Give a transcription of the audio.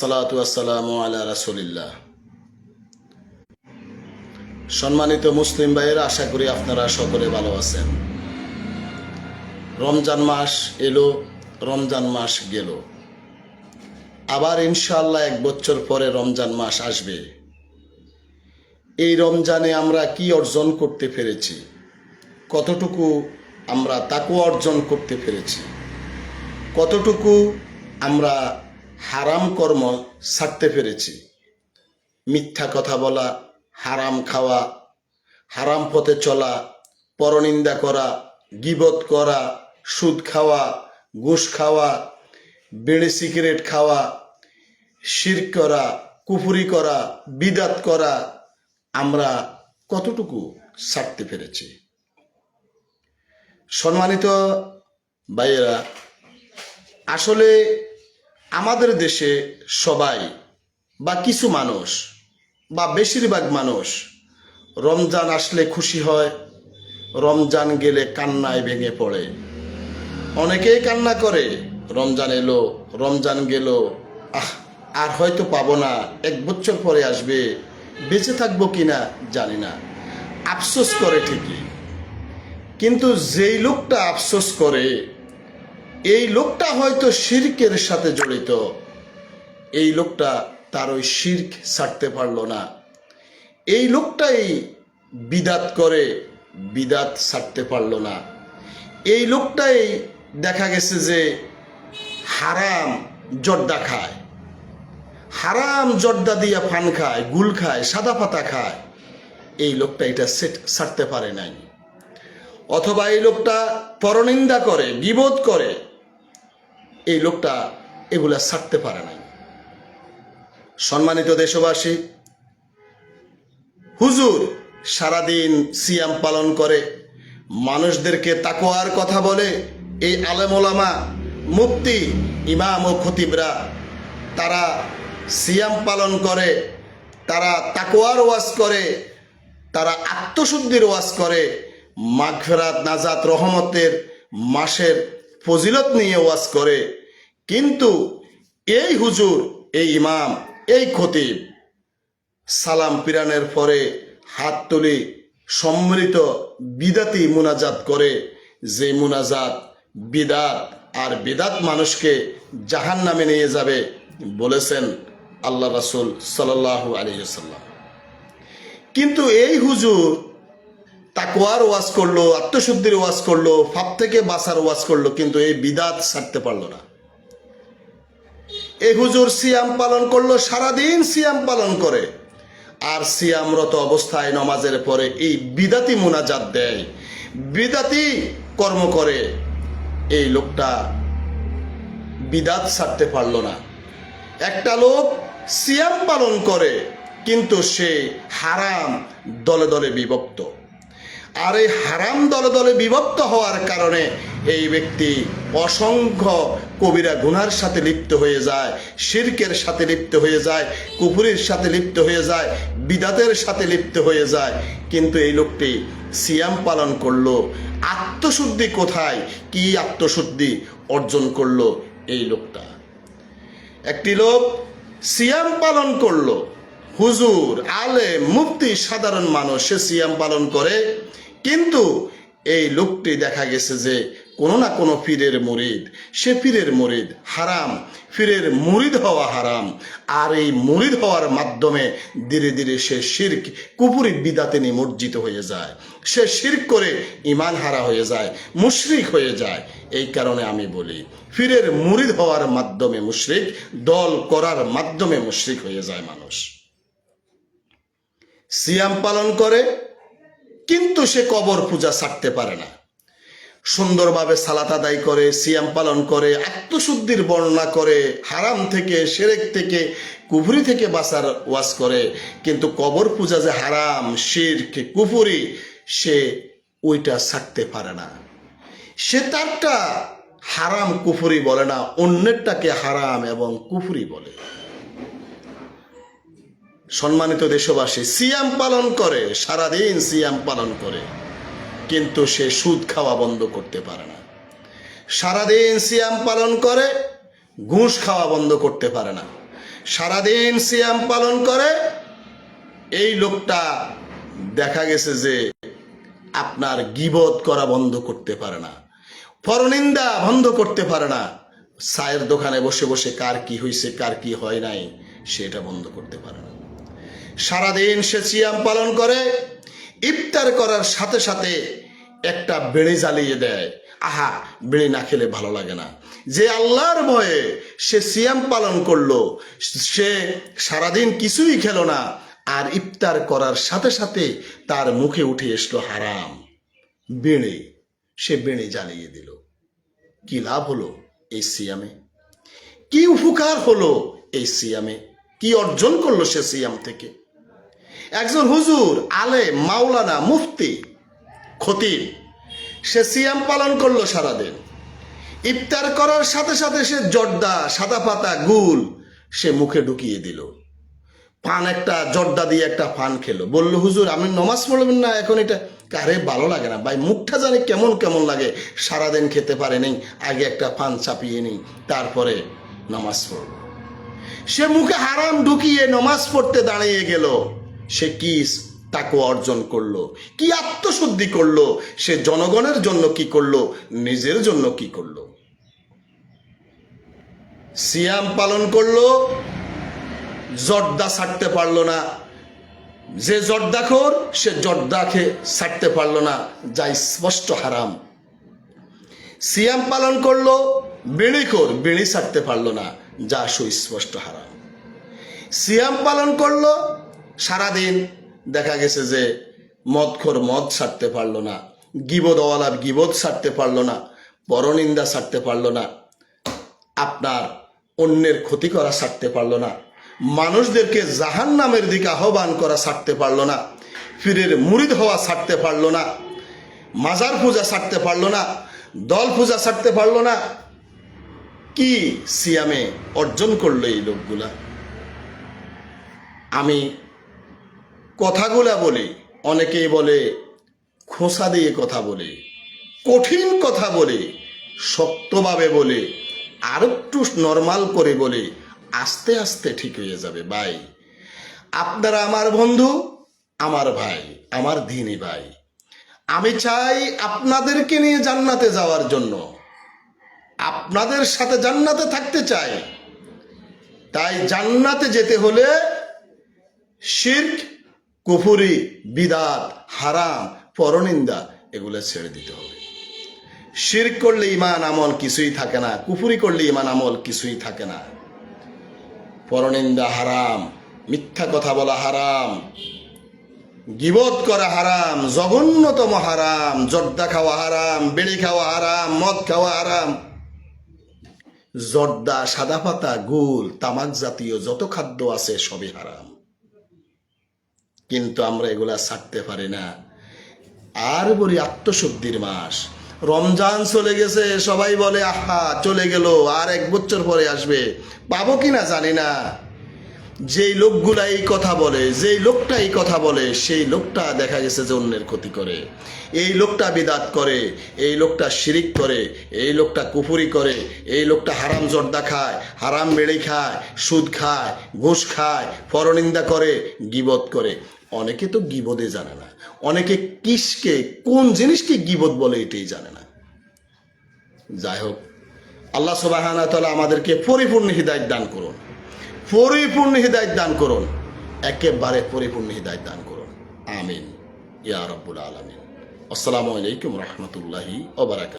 সালাতু আসসালামু আলা রাসূলিল্লাহ। সম্মানিত মুসলিম ভাইয়েরা, আশা করি আপনারা সকলে ভালো আছেন। রমজান মাস এলো, রমজান মাস গেল, আবার ইনশাআল্লাহ 1 বছর পরে রমজান মাস আসবে। এই রমজানে আমরা কি অর্জন করতে পেরেছি, কতটুকু আমরা তাকওয়া অর্জন করতে পেরেছি, কতটুকু আমরা হারাম কর্ম ছাড়তে পেরেছি। মিথ্যা কথা বলা, হারাম খাওয়া, হারাম পথে চলা, পরনিন্দা করা, গীবত করা, সুদ খাওয়া, ঘুষ খাওয়া, বিড়ি সিগারেট খাওয়া, শিরক করা, কুফরি করা, বিদাত করা, আমরা কতটুকু ছাড়তে পেরেছি। সম্মানিত ভাইয়েরা, আসলে আমাদের দেশে সবাই বা কিছু মানুষ বা বেশিরভাগ মানুষ রমজান আসলে খুশি হয়, রমজান গেলে কান্নায় ভেঙে পড়ে। অনেকেই কান্না করে, রমজান এলো, রমজান গেল, আর হয়তো পাবো না, 1 বছর পরে আসবে, বেঁচে থাকবো কিনা জানি না, আফসোস করে ঠিকই। কিন্তু যেই লোকটা আফসোস করে, এই লোকটা হয়তো শিরকের সাথে জড়িত। এই লোকটা তার ওই শিরক ছাড়তে পারলো না। এই লোকটাই বিদাত করে, বিদাত ছাড়তে পারলো না। এই লোকটাই দেখা গেছে যে হারাম জর্দা খায়, হারাম জর্দা দিয়া পান খায়, গুল খায়, সাদা পাতা খায়। এই লোকটা এটা ছাড়তে পারে নাই। অথবা এই লোকটা পরনিন্দা করে, গীবত করে, এই লোকটা এগুলা ছাড়তে পারে নাই। সম্মানিত দেশবাসী, হুজুর সারাদিন সিয়াম পালন করে, মানুষদেরকে তাকওয়ার কথা বলে। এই আলেম ওলামা, মুফতি, ইমাম ও খতিবরা, তারা সিয়াম পালন করে, তারা তাকওয়ার ওয়াজ করে, তারা আত্মশুদ্ধির ওয়াজ করে, মাগফিরাত, নাজাত, রহমতের মাসের ফজিলত নিয়ে ওয়াজ করে। কিন্তু এই হুজুর, এই ইমাম, এই খতিব সালাম পিরানের পরে হাত তুলি সম্মিলিত বিদাতি মুনাজাত করে, যে মুনাজাত বিদাত আর বিদাত মানুষকে জাহান্নামে নিয়ে যাবে বলেছেন আল্লাহ রাসূল সাল্লাল্লাহু আলাইহি ওয়াসাল্লাম। কিন্তু এই হুজুর তাকওয়ার ওয়াজ করলো, আত্মশুদ্ধির ওয়াজ করলো, পাপ থেকে বাঁচার ওয়াজ করলো, কিন্তু এই বিদাত ছাড়তে পারলো না। এই হুজুর সিয়াম পালন করলো, সারাদিন সিয়াম পালন করে, আর সিয়ামরত অবস্থায় নমাজের পরে এই বিদাতি মুনাজাত দেয়, বিদাতি কর্ম করে। এই লোকটা বিদাত ছাড়তে পারলো না। একটা লোক সিয়াম পালন করে, কিন্তু সে হারাম দলে দলে বিভক্ত। আর এই হারাম দলে দলে বিভক্ত হওয়ার কারণে এই ব্যক্তি অসংখ্য কবিরা গুনার সাথে লিপ্ত হয়ে যায়, শিরকের সাথে লিপ্ত হয়ে যায়, কুফরির সাথে লিপ্ত হয়ে যায়, বিদাতের সাথে লিপ্ত হয়ে যায়। কিন্তু এই লোকটি সিয়াম পালন করলো, আত্মশুদ্ধি কোথায়, কি আত্মশুদ্ধি অর্জন করলো এই লোকটা? একটি লোক সিয়াম পালন করলো, হুজুর, আলেম, মুফতি, সাধারণ মানুষ, সে সিয়াম পালন করে, কিন্তু এই লোকটি দেখা গেছে যে কোনো না কোনো পীরের মুরিদ। সে পীরের মুরিদ, হারাম। পীরের মুরিদ হওয়া হারাম। আর এই মুরিদ হওয়ার মাধ্যমে ধীরে ধীরে সে শিরক, কুফরি, বিদাতে নিমজ্জিত হয়ে যায়। সে শিরক করে ঈমান হারা হয়ে যায়, মুশরিক হয়ে যায়। এই কারণে আমি বলি, পীরের মুরিদ হওয়ার মাধ্যমে মুশরিক, দল করার মাধ্যমে মুশরিক হয়ে যায় মানুষ। সিয়াম পালন করে, কিন্তু সে কবর পূজা ছাড়তে পারে না। সুন্দরভাবে সালাত আদায় করে, সিয়াম পালন করে, আত্মশুদ্ধির বর্ণনা করে, হারাম থেকে, শিরক থেকে, কুফরি থেকে বাঁচার ওয়াজ করে, কিন্তু কবর পূজা যে হারাম, শিরক, কুফরি, সে ওইটা ছাড়তে পারে না। সে তারটা হারাম কুফরি বলে না, অন্যেরটাকে হারাম এবং কুফরি বলে। সম্মানিত দেশবাসী, সিয়াম পালন করে, সারাদিন সিয়াম পালন করে, কিন্তু সে সুদ খাওয়া বন্ধ করতে পারে না। সারাদিন সিয়াম পালন করে, ঘুষ খাওয়া বন্ধ করতে পারে না। সারাদিন সিয়াম পালন করে, এই লোকটা দেখা গেছে যে আপনার গীবত করা বন্ধ করতে পারে না, পরনিন্দা বন্ধ করতে পারে না, চায়ের দোকানে বসে বসে কার কি হয়েছে কার কি হয় নাই সেটা বন্ধ করতে পারে না। সারাদিন সে সিয়াম পালন করে, ইফতার করার সাথে সাথে একটা বিড়ি জ্বালিয়ে দেয়। আহা, বিড়ি না খেলে ভালো লাগে না। যে আল্লাহর ভয়ে সে সিয়াম পালন করলো, সে সারাদিন কিছুই খেলো না, আর ইফতার করার সাথে সাথে তার মুখে উঠে আসলো হারাম বিড়ি, সে বিড়ি জ্বালিয়ে দিল। কি লাভ হলো এই সিয়ামে? কি উপকার হলো এই সিয়ামে? কি অর্জন করলো সে সিয়াম থেকে? একজন হুজুর, আলেম, মাওলানা, মুফতি, খতিব, সে সিয়াম পালন করলো সারাদিন। ইফতার করার সাথে সাথে সে জর্দা, সাদা পাতা, গুল সে মুখে ঢুকিয়ে দিল। পান একটা জর্দা দিয়ে একটা পান খেলো। বলল, হুজুর আপনি নমাজ পড়বেন না এখন? এটা কারে ভালো লাগে না ভাই, মুখটা জানি কেমন কেমন লাগে, সারাদিন খেতে পারে নেই, আগে একটা পান চাপিয়ে নিই তারপরে নামাজ পড়ব। সে মুখে হারাম ঢুকিয়ে নমাজ পড়তে দাঁড়িয়ে গেল। সে কি তাকওয়া অর্জন করলো? কি আত্মশুদ্ধি করলো? সে জনগণের জন্য কি করলো? নিজের জন্য কি করলো? সিয়াম পালন করলো, জর্দা ছাড়তে পারলো না। যে জর্দাখোর সে জর্দা খেয়ে ছাড়তে পারলো না, যা স্পষ্ট হারাম। সিয়াম পালন করলো, বিড়িখোর বিড়ি ছাড়তে পারলো না, যা সুস্পষ্ট হারাম। সিয়াম পালন করলো, সারাদিন দেখা গেছে যে মদখোর মদ ছাড়তে পারলো না, গীবতওয়ালা গীবত ছাড়তে পারলো না, পরনিন্দা ছাড়তে পারলো না, আপনার অন্যের ক্ষতি করা ছাড়তে পারলো না, মানুষদেরকে জাহান্নামের দিকে আহ্বান করা ছাড়তে পারলো না, পীরের মুরিদ হওয়া ছাড়তে পারলো না, মাজার পূজা ছাড়তে পারলো না, দল পূজা ছাড়তে পারলো না। কি সিয়ামে অর্জন করলো এই লোকগুলা? আমি কথাগুলা বলি, অনেকেই বলে খোঁচা দিয়ে কথা বলে, কঠিন কথা বলে, শক্তভাবে বলে, আর একটু নর্মাল করে বলে, আস্তে আস্তে ঠিক হয়ে যাবে। ভাই, আপনারা আমার বন্ধু, আমার ভাই, আমার দিনী ভাই। আমি চাই আপনাদেরকে নিয়ে জান্নাতে যাওয়ার জন্য, আপনাদের সাথে জান্নাতে থাকতে চাই। তাই জান্নাতে যেতে হলে শিরক, কুফরি, বিদাত, হারাম, পরনিন্দা এগুলো ছেড়ে দিতে হবে। শিরক করলে ঈমান আমল কিছুই থাকে না, কুফরি করলে ঈমান আমল কিছুই থাকে না। পরনিন্দা হারাম, মিথ্যা কথা বলা হারাম, গীবত করা হারাম, জঘন্যতম হারাম, জর্দা খাওয়া হারাম, বিড়ি খাওয়া হারাম, মদ খাওয়া হারাম। জর্দা, সাদা পাতা, গুল, তামাক জাতীয় যত খাদ্য আছে সবই হারাম, কিন্তু আমরা এগুলা ছাড়তে পারি না। আর বলি আত্মশুদ্ধির মাস, রমজান চলে গেছে, সবাই বলে আহা চলে গেল, আর 1 বছর পরে আসবে, পাবো কিনা জানি না। যেই লোকগুলা এই কথা বলে, যেই লোকটা এই কথা বলে, সেই লোকটা দেখা গেছে যে অন্যের ক্ষতি করে। এই লোকটা বিদাত করে, এই লোকটা শিরিক করে, এই লোকটা কুফরি করে, এই লোকটা হারাম জর্দা খায়, হারাম বেড়ি খায়, সুদ খায়, ঘুষ খায়, পরনিন্দা করে, গীবত করে। অনেকে তো গীবতে জানে না, অনেকে কিসকে কোন জিনিসকে গীবত বলে এটাই জানে না। যাই হোক, আল্লাহ সুবহানাহু ওয়া তাআলা আমাদেরকে পরিপূর্ণ হিদায়াত দান করুন, পরিপূর্ণ হিদায়াত দান করুন, একেবারে পরিপূর্ণ হিদায়াত দান করুন। আমিন ইয়া রাব্বুল আলামিন। আসসালামু আলাইকুম রাহমাতুল্লাহি ওয়া বারাকাতুহু।